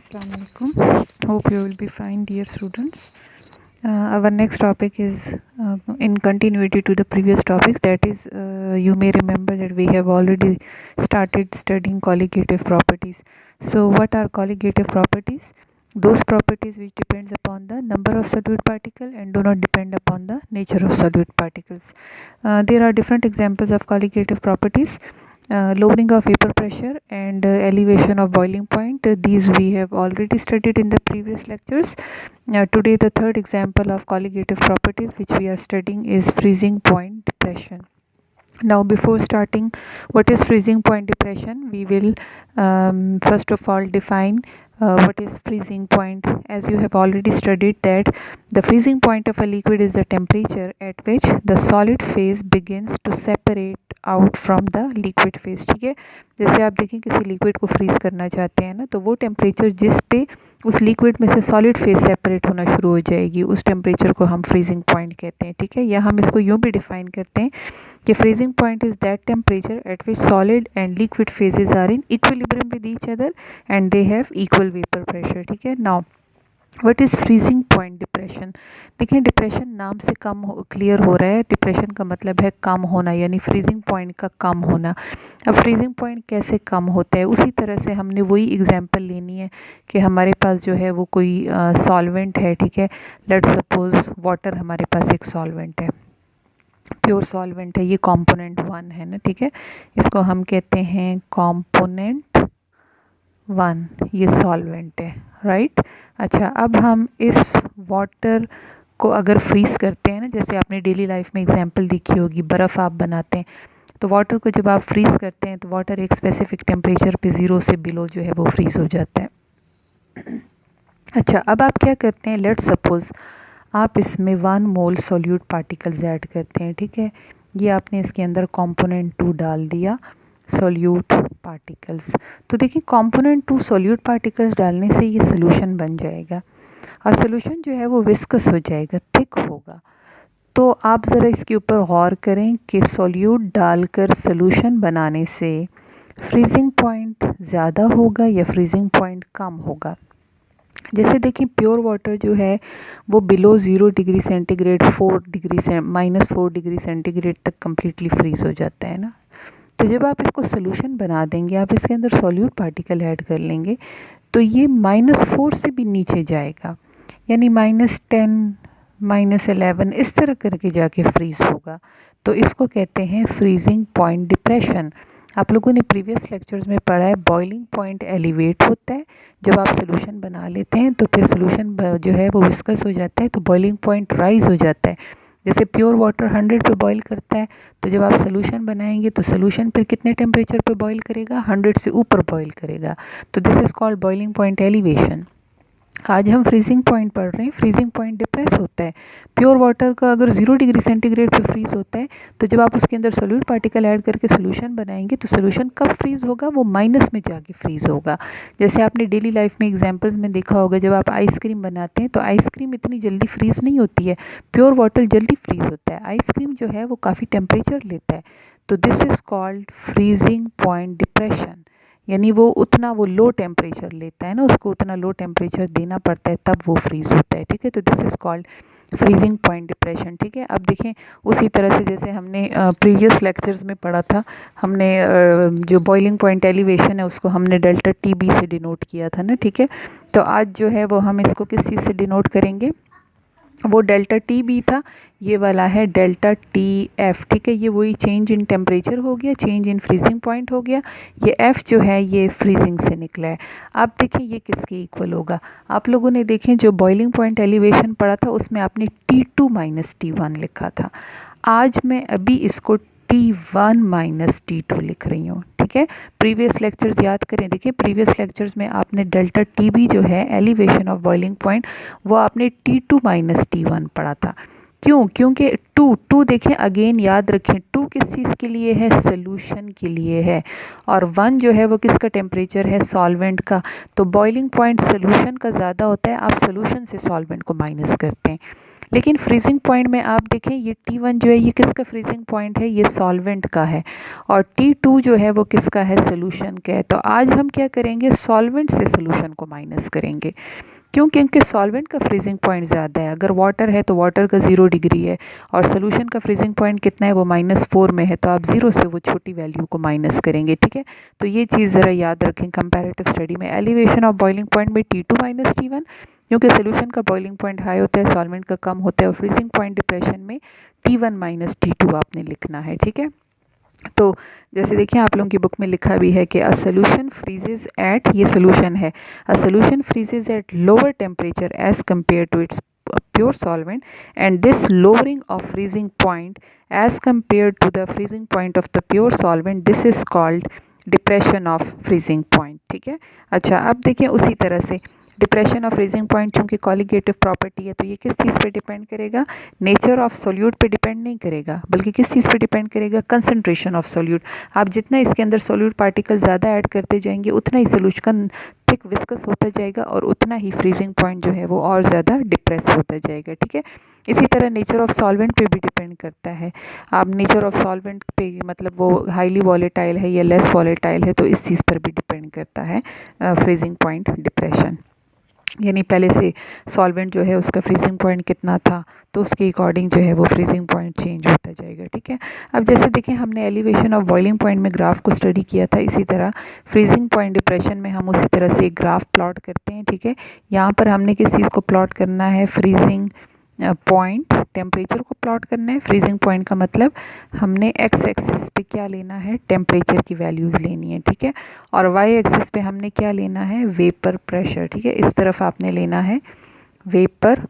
Assalamu alaikum. Hope you will be fine, dear students. Our next topic is in continuity to the previous topics. That is, you may remember that we have already started studying colligative properties. So, what are colligative properties? Those properties which depends upon the number of solute particle and do not depend upon the nature of solute particles. There are different examples of colligative properties. Lowering of vapor pressure and elevation of boiling point. These we have already studied in the previous lectures. Today the third example of colligative properties which we are studying is freezing point depression. Now before starting what is freezing point depression, we will first of all define what is freezing point. As you have already studied that the freezing point of a liquid is the temperature at which the solid phase begins to separate out from the liquid phase. ठीक है, जैसे आप देखें किसी liquid को fridge करना चाहते हैं ना, तो वो टेम्परेचर जिस पे उस लिक्विड में से सॉलिड फेज सेपरेट होना शुरू हो जाएगी उस टेम्परेचर को हम फ्रीजिंग पॉइंट कहते हैं। ठीक है, या हम इसको यूँ भी डिफाइन करते हैं कि freezing point is that temperature at which solid and liquid phases are in equilibrium with each other and they have equal vapour pressure. ठीक है, now what is freezing point depression. देखें, डिप्रेशन नाम से कम clear हो रहा है। Depression का मतलब है कम होना, यानी फ्रीजिंग पॉइंट का कम होना। अब फ्रीजिंग पॉइंट कैसे कम होता है, उसी तरह से हमने वही एग्जांपल लेनी है कि हमारे पास जो है वो कोई सॉल्वेंट है। ठीक है, लेट्स सपोज वाटर हमारे पास एक सॉल्वेंट है, प्योर सॉल्वेंट है, ये कंपोनेंट 1 है ना। ठीक है, इसको हम कहते हैं कंपोनेंट 1, ये सॉल्वेंट है, राइट। अच्छा, अब हम इस वाटर को अगर फ्रीज़ करते हैं ना, जैसे आपने डेली लाइफ में एग्जांपल देखी होगी, बर्फ़ आप बनाते हैं तो वाटर को जब आप फ्रीज़ करते हैं तो वाटर एक स्पेसिफिक टेम्परेचर पे 0 से बिलो जो है वो फ्रीज़ हो जाता है। अच्छा, अब आप क्या करते हैं, लेट्स सपोज़ आप इसमें 1 मोल सोल्यूट पार्टिकल्स ऐड करते हैं। ठीक है, ये आपने इसके अंदर कंपोनेंट 2 डाल दिया, सोल्यूट पार्टिकल्स। तो देखिए, कंपोनेंट 2 सोल्यूट पार्टिकल्स डालने से ये सोल्यूशन बन जाएगा और सोल्यूशन जो है वो विस्कस हो जाएगा, थिक होगा। तो आप ज़रा इसके ऊपर गौर करें कि सोल्यूट डालकर सोल्यूशन बनाने से फ्रीजिंग पॉइंट ज़्यादा होगा या फ्रीजिंग पॉइंट कम होगा। जैसे देखिए, प्योर वाटर जो है वो below 0 degree centigrade -4 degree centigrade तक कम्प्लीटली फ्रीज़ हो जाता है ना। तो जब आप इसको सोल्यूशन बना देंगे, आप इसके अंदर सोल्यूट पार्टिकल ऐड कर लेंगे तो ये -4 से भी नीचे जाएगा, यानी -10 -11 इस तरह करके जाके फ्रीज़ होगा। तो इसको कहते हैं फ्रीजिंग पॉइंट डिप्रेशन। आप लोगों ने प्रीवियस लेक्चर्स में पढ़ा है, बॉइलिंग पॉइंट एलिवेट होता है जब आप सोल्यूशन बना लेते हैं तो फिर सोल्यूशन जो है वो विस्कस हो जाता है, तो बॉइलिंग पॉइंट राइज़ हो जाता है। जैसे प्योर वाटर 100 पे बॉईल करता है, तो जब आप सोल्यूशन बनाएंगे तो सोल्यूशन फिर कितने टेम्परेचर पे बॉईल करेगा, 100 से ऊपर बॉईल करेगा। तो this is called boiling point elevation. आज हम फ्रीजिंग पॉइंट पढ़ रहे हैं, फ्रीजिंग पॉइंट डिप्रेस होता है। प्योर वाटर का अगर 0 डिग्री सेंटीग्रेड पे फ्रीज़ होता है तो जब आप उसके अंदर सोल्यूट पार्टिकल ऐड करके सोल्यूशन बनाएंगे तो सोल्यूशन कब फ्रीज़ होगा, वो माइनस में जाके फ्रीज़ होगा। जैसे आपने डेली लाइफ में एग्जांपल्स में देखा होगा, जब आप आइसक्रीम बनाते हैं तो आइसक्रीम इतनी जल्दी फ्रीज़ नहीं होती है, प्योर वाटर जल्दी फ्रीज़ होता है। आइसक्रीम जो है वो काफ़ी टेम्परेचर लेता है। तो this is called freezing point depression, यानी वो लो टेम्परेचर लेता है ना, उसको उतना लो टेम्परेचर देना पड़ता है तब वो फ्रीज़ होता है। ठीक है, तो this is called freezing point depression. ठीक है, अब देखें उसी तरह से जैसे हमने प्रीवियस लेक्चर्स में पढ़ा था, हमने जो बॉइलिंग पॉइंट एलिवेशन है उसको हमने डेल्टा TB से डिनोट किया था ना। ठीक है, तो आज जो है वो हम इसको किस चीज़ से डिनोट करेंगे, वो डेल्टा TB था, ये वाला है डेल्टा TF। ठीक है, ये वही चेंज इन टेम्परेचर हो गया, चेंज इन फ्रीजिंग पॉइंट हो गया। ये F जो है ये फ्रीजिंग से निकला है। आप देखें ये किसके इक्वल होगा, आप लोगों ने देखें जो बॉइलिंग पॉइंट एलिवेशन पढ़ा था उसमें आपने T2 - T1 लिखा था। आज मैं अभी इसको T1 - T2 लिख रही हूँ। ठीक है, प्रीवियस लेक्चर्स याद करें, देखिए प्रीवियस लेक्चर्स में आपने डेल्टा TB जो है एलिवेशन ऑफ बॉइलिंग पॉइंट, वो आपने T2 - T1 पढ़ा था। क्यों? क्योंकि टू देखें, अगेन याद रखें, टू किस चीज़ के लिए है? सोल्यूशन के लिए है। और 1 जो है वो किसका टेम्परेचर है? सॉल्वेंट का। तो बॉइलिंग पॉइंट सोल्यूशन का ज़्यादा होता है, आप सोल्यूशन से सॉल्वेंट को माइनस करते हैं। लेकिन फ्रीजिंग पॉइंट में आप देखें, ये T1 जो है ये किसका फ्रीजिंग पॉइंट है? ये सॉल्वेंट का है। और T2 जो है वो किसका है? सोल्यूशन का है। तो आज हम क्या करेंगे? सॉल्वेंट से सोल्यूशन को माइनस करेंगे। क्यों? क्योंकि सॉल्वेंट का फ्रीजिंग पॉइंट ज़्यादा है। अगर वाटर है तो वाटर का 0 डिग्री है, और सोल्यूशन का फ्रीजिंग पॉइंट कितना है? वो -4 में है। तो आप 0 से वो छोटी वैल्यू को माइनस करेंगे, ठीक है। तो ये चीज़ ज़रा याद रखें कंपैरेटिव स्टडी में। एलिवेशन ऑफ बॉइलिंग पॉइंट में T2 - T1, क्योंकि सोल्यूशन का बॉइलिंग पॉइंट हाई होता है, सॉल्वेंट का कम होता है। और फ्रीजिंग पॉइंट डिप्रेशन में T1 - T2 आपने लिखना है, ठीक है। तो जैसे देखिए आप लोगों की बुक में लिखा भी है कि अ सोल्यूशन फ्रीजेज एट, ये सोल्यूशन है, a solution freezes at lower temperature as compare to its pure solvent, and this lowering of freezing point as compared to the freezing point of the pure solvent, this is called depression of freezing point, ठीक है। अच्छा, अब देखिए उसी तरह से depression of freezing point, चूँकि colligative property है, तो ये किस चीज़ पे डिपेंड करेगा? नेचर ऑफ सोल्यूट पे डिपेंड नहीं करेगा, बल्कि किस चीज़ पे डिपेंड करेगा? Concentration of solute. आप जितना इसके अंदर सोल्यूट पार्टिकल ज़्यादा ऐड करते जाएंगे, उतना ही सोल्यूशन थिक विस्कस होता जाएगा, और उतना ही फ्रीजिंग पॉइंट जो है वो और ज़्यादा डिप्रेस होता जाएगा, ठीक है। इसी तरह नेचर ऑफ सॉल्वेंट पे भी डिपेंड करता है। आप नेचर ऑफ सॉल्वेंट पे, मतलब वो हाईली वॉलेटाइल है या लेस वॉलेटाइल है, तो इस चीज़ पर भी डिपेंड करता है फ्रीजिंग पॉइंट डिप्रेशन। यानी पहले से सॉल्वेंट जो है उसका फ्रीजिंग पॉइंट कितना था, तो उसके अकॉर्डिंग जो है वो फ्रीजिंग पॉइंट चेंज होता जाएगा, ठीक है। अब जैसे देखें, हमने एलिवेशन ऑफ बॉइलिंग पॉइंट में ग्राफ को स्टडी किया था, इसी तरह फ्रीजिंग पॉइंट डिप्रेशन में हम उसी तरह से एक ग्राफ प्लॉट करते हैं, ठीक है। यहाँ पर हमने किस चीज़ को प्लॉट करना है? फ्रीजिंग पॉइंट टेम्परेचर को प्लॉट करना है। फ्रीजिंग पॉइंट का मतलब हमने एक्स एक्सिस पे क्या लेना है? टेम्परेचर की वैल्यूज़ लेनी है, ठीक है। और वाई एक्सिस पे हमने क्या लेना है? वेपर प्रेशर, ठीक है। इस तरफ आपने लेना है वेपर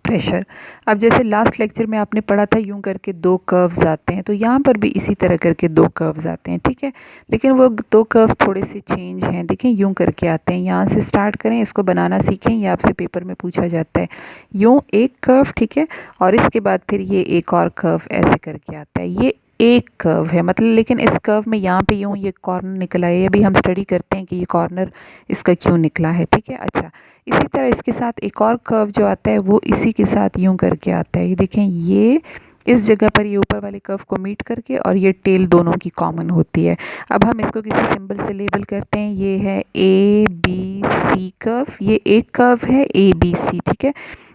प्रेशर। अब जैसे लास्ट लेक्चर में आपने पढ़ा था, यूं करके 2 कर्व्स आते हैं, तो यहाँ पर भी इसी तरह करके 2 कर्व्स आते हैं, ठीक है। लेकिन वो 2 कर्व्स थोड़े से चेंज हैं, देखें यूं करके आते हैं। यहाँ से स्टार्ट करें, इसको बनाना सीखें, ये आपसे पेपर में पूछा जाता है। यूं एक कर्व, ठीक है, और इसके बाद फिर ये एक और कर्व ऐसे करके आता है। ये एक कर्व है, मतलब, लेकिन इस कर्व में यहाँ पे यूँ ये कॉर्नर निकला है। अभी हम स्टडी करते हैं कि ये कॉर्नर इसका क्यों निकला है, ठीक है। अच्छा, इसी तरह इसके साथ एक और कर्व जो आता है वो इसी के साथ यूं करके आता है। ये देखें, ये इस जगह पर ये ऊपर वाले कर्व को मीट करके, और ये टेल दोनों की कॉमन होती है। अब हम इसको किसी सिंबल से लेबल करते हैं। ये है ABC कर्व, ये एक कर्व है ABC, ठीक है।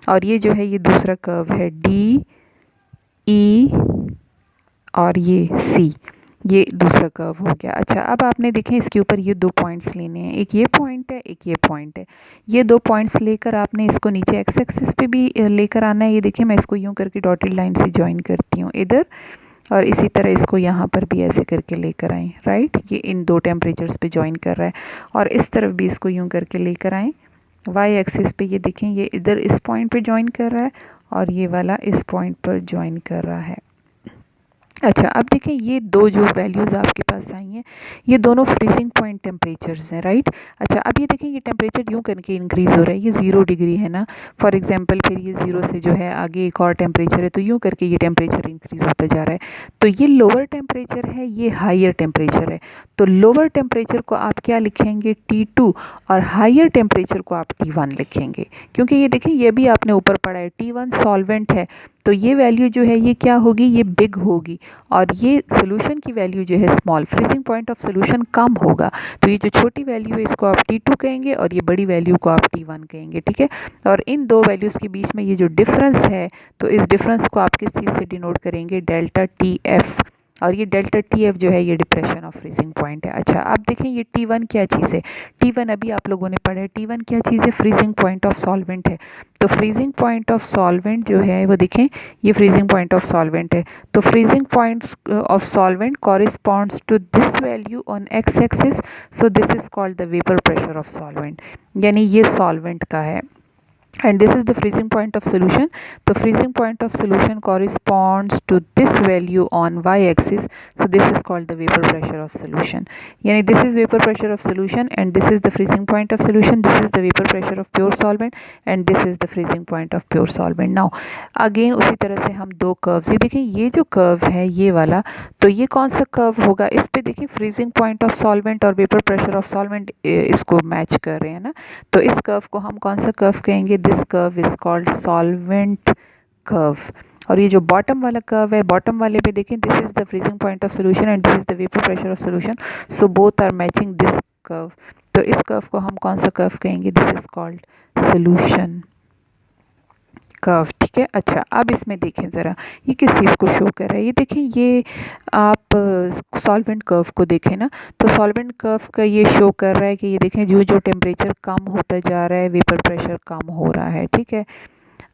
और ये जो है ये दूसरा कर्व है DE, और ये C, ये दूसरा कर्व हो गया। अच्छा, अब आपने देखें इसके ऊपर ये 2 पॉइंट्स लेने हैं, एक ये पॉइंट है, एक ये पॉइंट है। ये 2 पॉइंट्स लेकर आपने इसको नीचे एक्स एक्सिस पे भी लेकर आना है। ये देखिए, मैं इसको यूं करके डॉटेड लाइन से ज्वाइन करती हूँ इधर, और इसी तरह इसको यहाँ पर भी ऐसे करके लेकर आएँ, राइट। ये इन 2 टेम्परेचर्स पे ज्वाइन कर रहा है, और इस तरफ भी इसको यूँ करके लेकर आएँ वाई एक्सिस पे। ये देखें, ये इधर इस पॉइंट पे ज्वाइन कर रहा है, और ये वाला इस पॉइंट पर ज्वाइन कर रहा है। अच्छा, अब देखें, ये 2 जो वैल्यूज़ आपके पास आई हैं, ये दोनों फ्रीजिंग पॉइंट टेम्परेचर्स हैं, राइट। अच्छा, अब ये देखें, ये टेम्परेचर यूँ करके इंक्रीज़ हो रहा है। ये 0 डिग्री है ना, फॉर एग्जांपल, फिर ये 0 से जो है आगे एक और टेम्परेचर है, तो यूँ करके ये टेम्परेचर इंक्रीज़ होता जा रहा है। तो ये लोअर टेम्परेचर है, ये हायर टेम्परेचर है। तो लोअर टेम्परेचर को आप क्या लिखेंगे? T2, और हायर टेम्परेचर को आप T1 लिखेंगे, क्योंकि ये देखें, ये भी आपने ऊपर पढ़ा है, T1 सॉल्वेंट है, तो ये वैल्यू जो है ये क्या होगी? ये बिग होगी, और ये सोल्यूशन की वैल्यू जो है small. Freezing point of solution कम होगा, तो ये जो छोटी वैल्यू है इसको आप T2 कहेंगे, और ये बड़ी वैल्यू को आप T1 कहेंगे, ठीक है। और इन 2 वैल्यूज़ के बीच में ये जो डिफरेंस है, तो इस डिफरेंस को आप किस चीज़ से डिनोट करेंगे? डेल्टा TF, और ये डेल्टा TF जो है ये डिप्रेशन ऑफ फ्रीजिंग पॉइंट है। अच्छा, अब देखें, ये T1 क्या चीज़ है? T1 अभी आप लोगों ने पढ़ा है, T1 क्या चीज़ है? फ्रीजिंग पॉइंट ऑफ सॉल्वेंट है। तो फ्रीजिंग पॉइंट ऑफ सॉल्वेंट जो है वो देखें, ये फ्रीजिंग पॉइंट ऑफ सॉल्वेंट है। तो freezing point of solvent corresponds to this value on X axis, so this is called the vapour pressure of solvent, यानी ये सॉल्वेंट का है। and this is the freezing point of solution. The freezing point of solution corresponds to this value on y-axis. So this is called the vapor pressure of solution. Yani this is vapor pressure of solution and this is the freezing point of solution. This is the vapor pressure of pure solvent and this is the freezing point of pure solvent. Now again उसी तरह से हम दो curves, ये देखें ये जो curve है ये वाला, तो ये कौन सा कर्व होगा, इस पे देखिए फ्रीजिंग पॉइंट ऑफ सॉल्वेंट और वेपर प्रेशर ऑफ सॉल्वेंट इसको मैच कर रहे हैं ना, तो इस कर्व को हम कौन सा कर्व कहेंगे, this curve is called solvent curve. और ये जो बॉटम वाला कर्व है, बॉटम वाले पे देखें this is the freezing point of solution and this is the vapour pressure of solution, so both are matching this curve, तो इस कर्व को हम कौन सा कर्व कहेंगे, this is called solution curve. ठीक है, अच्छा अब इसमें देखें ज़रा ये किस चीज़ को शो कर रहा है, ये देखें ये आप सॉल्वेंट कर्व को देखें ना, तो सॉल्वेंट कर्व का ये शो कर रहा है कि ये देखें जो जो टेम्परेचर कम होता जा रहा है वेपर प्रेशर कम हो रहा है। ठीक है,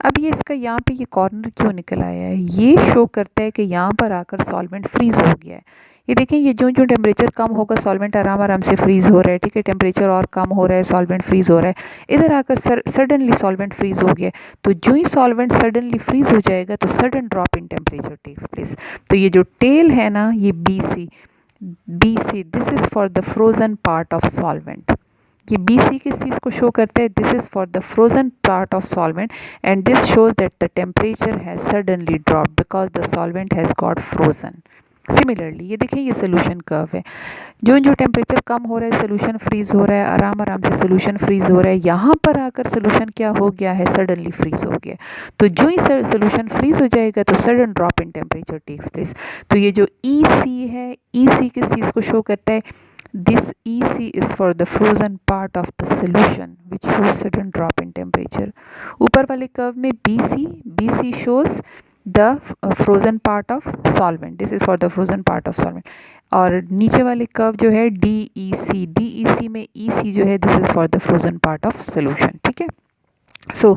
अब ये इसका यहाँ पे ये कॉर्नर क्यों निकल आया है, ये शो करता है कि यहाँ पर आकर सॉल्वेंट फ्रीज़ हो गया है। ये देखें ये जो जो टेम्परेचर कम होगा सॉल्वेंट आराम आराम से फ्रीज़ हो रहा है। ठीक है, टेम्परेचर और कम हो रहा है सॉल्वेंट फ्रीज़ हो रहा है, इधर आकर सडनली सॉल्वेंट फ्रीज़ हो गया, तो जो ही सॉल्वेंट सडनली फ्रीज़ हो जाएगा तो sudden drop in temperature takes place. तो ये जो टेल है ना ये B C this is for the frozen part of solvent, ये बी सी किस चीज़ को शो करता है, this is for the frozen part of solvent and this shows that the temperature has suddenly drop because the solvent has got frozen. Similarly ये देखें ये solution curve है, जो जो टेम्परेचर कम हो रहा है सोल्यूशन फ्रीज़ हो रहा है, आराम आराम से सोल्यूशन फ्रीज़ हो रहा है, यहाँ पर आकर सोल्यूशन क्या हो गया है, सडनली फ्रीज़ हो गया, तो जो ही सोल्यूशन फ्रीज़ हो जाएगा तो sudden drop in temperature takes place. तो ये जो ई सी है, ई सी किस चीज़ को शो करता है, this EC is for the frozen part of the solution which shows sudden drop in temperature। ऊपर वाले कर्व में BC shows the frozen part of solvent, this is for the frozen part of solvent। और नीचे वाले curve जो है DEC में EC जो है this is for the frozen part of solution। ठीक है, so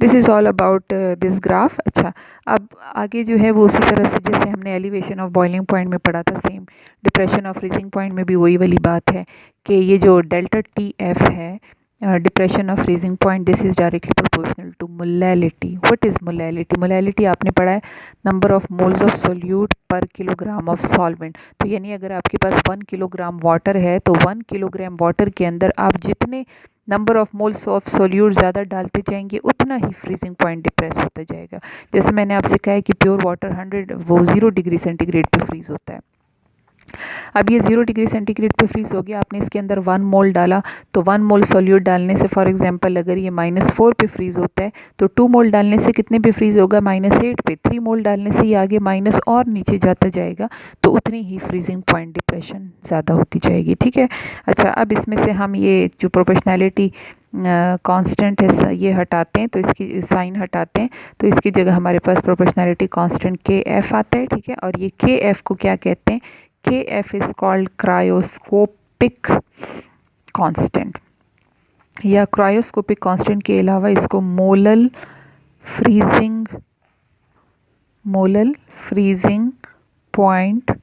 this is all about this graph. अच्छा अब आगे जो है वो उसी तरह से जैसे हमने एलिवेशन ऑफ बॉइलिंग पॉइंट में पढ़ा था, same depression of freezing point में भी वही वाली बात है कि ये जो डेल्टा टी एफ है depression of freezing point, this is directly proportional to molality. What is molality, molality आपने पढ़ा है number of moles of solute per kilogram of solvent, तो यानी अगर आपके पास 1 किलोग्राम वाटर है तो 1 किलोग्राम वाटर के अंदर आप जितने number of moles of solute ज़्यादा डालते जाएंगे उतना ही फ्रीजिंग पॉइंट डिप्रेस होता जाएगा। जैसे मैंने आपसे कहा है कि प्योर वाटर 0 डिग्री सेंटीग्रेड पे फ्रीज़ होता है, अब ये 0 डिग्री सेंटीग्रेड पे फ्रीज़ हो गया, आपने इसके अंदर 1 मोल डाला, तो 1 मोल सोल्यूट डालने से फॉर एग्जांपल अगर ये -4 पे फ्रीज़ होता है तो 2 मोल डालने से कितने पे फ्रीज़ होगा, -8 पे, 3 मोल डालने से ये आगे माइनस और नीचे जाता जाएगा, तो उतनी ही फ्रीजिंग पॉइंट डिप्रेशन ज़्यादा होती जाएगी। ठीक है, अच्छा अब इसमें से हम ये जो प्रोपोर्शनैलिटी कांस्टेंट है ये हटाते हैं, तो इसकी साइन हटाते हैं, तो इसकी जगह हमारे पास प्रोपोर्शनैलिटी कांस्टेंट के एफ आता है। ठीक है, और ये के एफ को क्या कहते हैं, KF is called cryoscopic constant, या क्रायोस्कोपिक कांस्टेंट के अलावा इसको मोलल फ्रीजिंग पॉइंट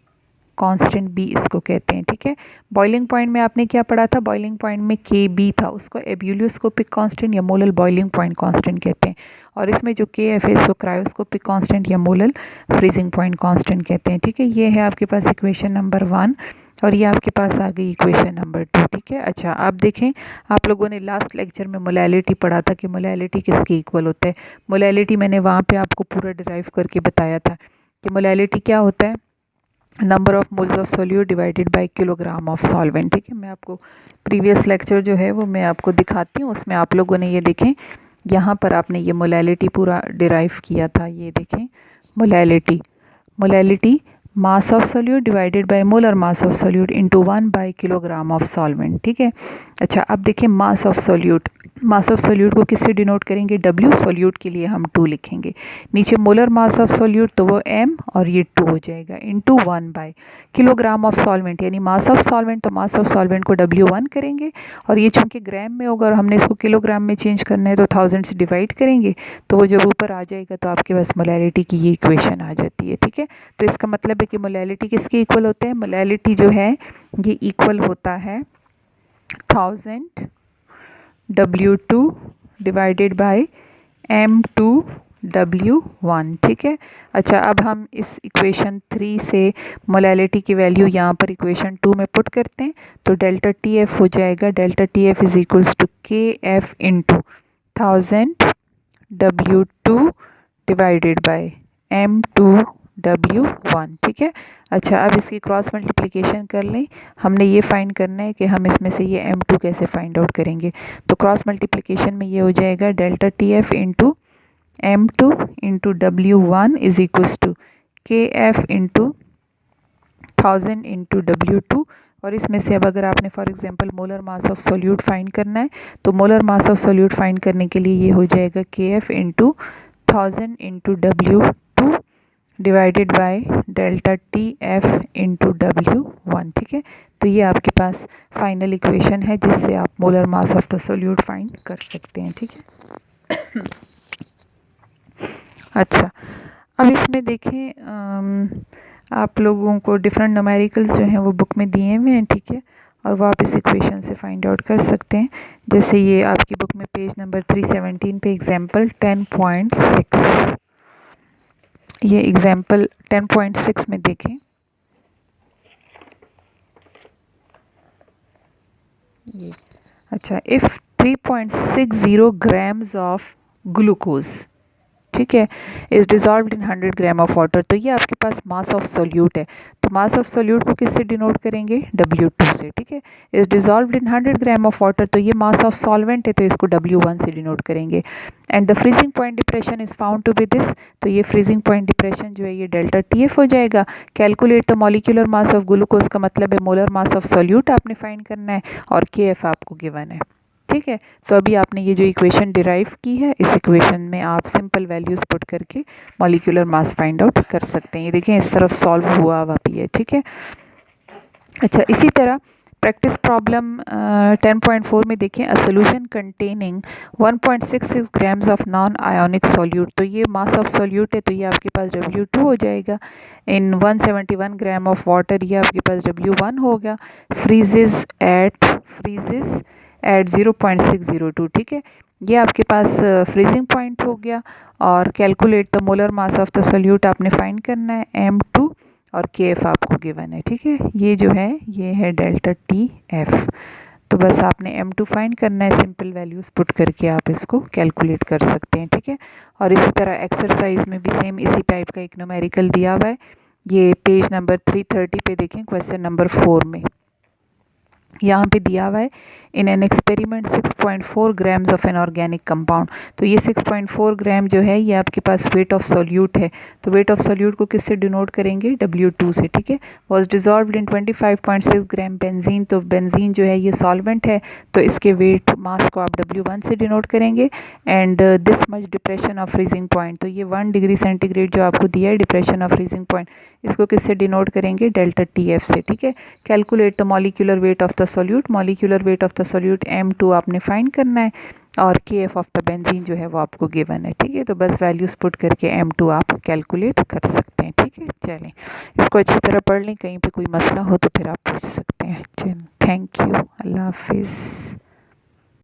कांस्टेंट भी इसको कहते हैं। ठीक है, बॉइलिंग पॉइंट में आपने क्या पढ़ा था, बॉइलिंग पॉइंट में KB था, उसको एब्यूलियोस्कोपिक कांस्टेंट या मोलल बॉइलिंग पॉइंट कांस्टेंट कहते हैं, और इसमें जो KF है इसको क्रायोस्कोपिक कांस्टेंट या मोलल फ्रीजिंग पॉइंट कांस्टेंट कहते हैं। ठीक है, ये है आपके पास इक्वेशन नंबर 1 और ये आपके पास आ गई इक्वेशन नंबर 2। ठीक है, अच्छा आप देखें आप लोगों ने लास्ट लेक्चर में मोलैलिटी पढ़ा था कि मोलैलिटी किसके इक्वल होता है, मोलैलिटी मैंने वहाँ पे आपको पूरा डिराइव करके बताया था कि मोलैलिटी क्या होता है, number of moles of solute divided bye kilogram of solvent. ठीक है, मैं आपको प्रीवियस लेक्चर जो है वो मैं आपको दिखाती हूँ, उसमें आप लोगों ने ये देखें यहाँ पर आपने ये मोलैलिटी पूरा डिराइव किया था, ये देखें molality mass of solute divided by molar mass of solute into 1 by kilogram of solvent. ठीक है, अच्छा अब देखें मास ऑफ सोल्यूट को किससे डिनोट करेंगे, W, सोल्यूट के लिए हम 2 लिखेंगे, नीचे मोलर मास ऑफ सोल्यूट तो वो M और ये 2 हो जाएगा into 1 by kilogram of solvent, यानी मास ऑफ सॉल्वेंट, तो मास ऑफ सॉल्वेंट को W1 करेंगे और ये चूँकि ग्राम में होगा और हमने इसको किलोग्राम में चेंज करना है तो 1000 से डिवाइड करेंगे, तो वो जब ऊपर आ जाएगा तो आपके पास मोलैलिटी की ये इक्वेशन आ जाती है। ठीक है, तो इसका मतलब है कि मोलैलिटी किसके इक्वल होते हैं, मोलैलिटी जो है ये इक्वल होता है 1000 W2 डिवाइडेड बाय M2W1, ठीक है। अच्छा, अब हम इस इक्वेशन 3 से मोलैलिटी की वैल्यू यहाँ पर इक्वेशन 2 में पुट करते हैं, तो डेल्टा टी एफ हो जाएगा, delta T F is equals to K F into 1000W2 divided by M2W1, ठीक है। अच्छा, अब इसकी क्रॉस मल्टीप्लिकेशन कर लें। हमने ये फाइंड करना है कि हम इसमें से ये M2 कैसे फाइंड आउट करेंगे। तो क्रॉस मल्टीप्लिकेशन में ये हो जाएगा delta T F into M2 into W1 is equals to K F into 1000 into W2। और इसमें से अब अगर आपने for example molar mass of solute find करना है, तो molar mass of solute find करने के लिए ये हो जाएगा K F into 1000 into W2 divided by delta T F into W1, ठीक है। तो ये आपके पास फाइनल इक्वेशन है जिससे आप molar mass of the solute find कर सकते हैं, ठीक है। अच्छा, अब इसमें देखें, आप लोगों को डिफरेंट न्यूमेरिकल्स जो हैं वो बुक में दिए हुए हैं, ठीक है, और वो आप इस इक्वेशन से फाइंड आउट कर सकते हैं। जैसे ये आपकी बुक में पेज नंबर 317 पे एग्जाम्पल 10.6, ये एग्जाम्पल 10.6 में देखें, ये अच्छा, इफ़ 3.60 ग्राम्स ऑफ ग्लूकोज, ठीक है, is dissolved in 100 gram of water, तो ये आपके पास मास ऑफ सोल्यूट है। तो मास ऑफ सोल्यूट को किससे डिनोट करेंगे? W2 से, ठीक है। Is dissolved in 100 gram of water, तो ये मास ऑफ सॉल्वेंट है, तो इसको W1 से डिनोट करेंगे। And the freezing point depression is found to be this, तो ये फ्रीजिंग पॉइंट डिप्रेशन जो है ये डेल्टा TF हो जाएगा। Calculate the molecular mass of glucose का मतलब है मोलर मास ऑफ सोल्यूट आपने फाइंड करना है, और KF आपको गिवन है, ठीक है। तो अभी आपने ये जो इक्वेशन डिराइव की है, इस इक्वेशन में आप सिंपल वैल्यूज़ पुट करके मॉलिक्यूलर मास फाइंड आउट कर सकते हैं। ये देखें इस तरफ सॉल्व हुआ हुआ भी है, ठीक है। अच्छा, इसी तरह प्रैक्टिस प्रॉब्लम 10.4 में देखें, a solution containing 1.66 grams of non ionic solute, तो ये मास ऑफ सोल्यूट है, तो ये आपके पास W2 हो जाएगा। इन 171 ग्राम ऑफ वाटर, ये आपके पास W1 होगा। फ्रीजेस एट 0.602, ठीक है। ये आपके पास फ्रीजिंग पॉइंट हो गया। और calculate the molar mass of the solute आपने फाइंड करना है, M2, और KF आपको गिवन है, ठीक है। ये जो है ये है डेल्टा TF। तो बस आपने M2 फाइंड करना है, सिंपल वैल्यूज़ पुट करके आप इसको कैलकुलेट कर सकते हैं, ठीक है। और इसी तरह एक्सरसाइज में भी सेम इसी टाइप का एक न्यूमेरिकल दिया हुआ है, ये पेज नंबर 330 पे देखें, क्वेश्चन नंबर 4 में यहाँ पे दिया हुआ है, in an experiment 6.4 grams of an organic compound, तो ये 6.4 ग्राम जो है ये आपके पास वेट ऑफ सोल्यूट है। तो वेट ऑफ सोल्यूट को किससे डिनोट करेंगे? W2 से, ठीक है। Was dissolved in 25.6 gram benzene, तो बेंजीन जो है ये सॉल्वेंट है, तो इसके वेट मास को आप W1 से डिनोट करेंगे। And this much depression of freezing point, तो ये 1 डिग्री सेंटीग्रेड जो आपको दिया है डिप्रेशन ऑफ फ्रीजिंग पॉइंट, इसको किससे डिनोट करेंगे? डेल्टा TF से, ठीक है। Calculate the molecular weight of the solute, molecular weight of the solute M2 आपने फाइंड करना है, और KF ऑफ द बेंजीन जो है वो आपको गिवन है, ठीक है। तो बस वैल्यूज़ पुट करके M2 आप कैलकुलेट कर सकते हैं, ठीक है। चलें, इसको अच्छी तरह पढ़ लें, कहीं पे कोई मसला हो तो फिर आप पूछ सकते हैं। चलें, थैंक यू, अल्लाह हाफिज़।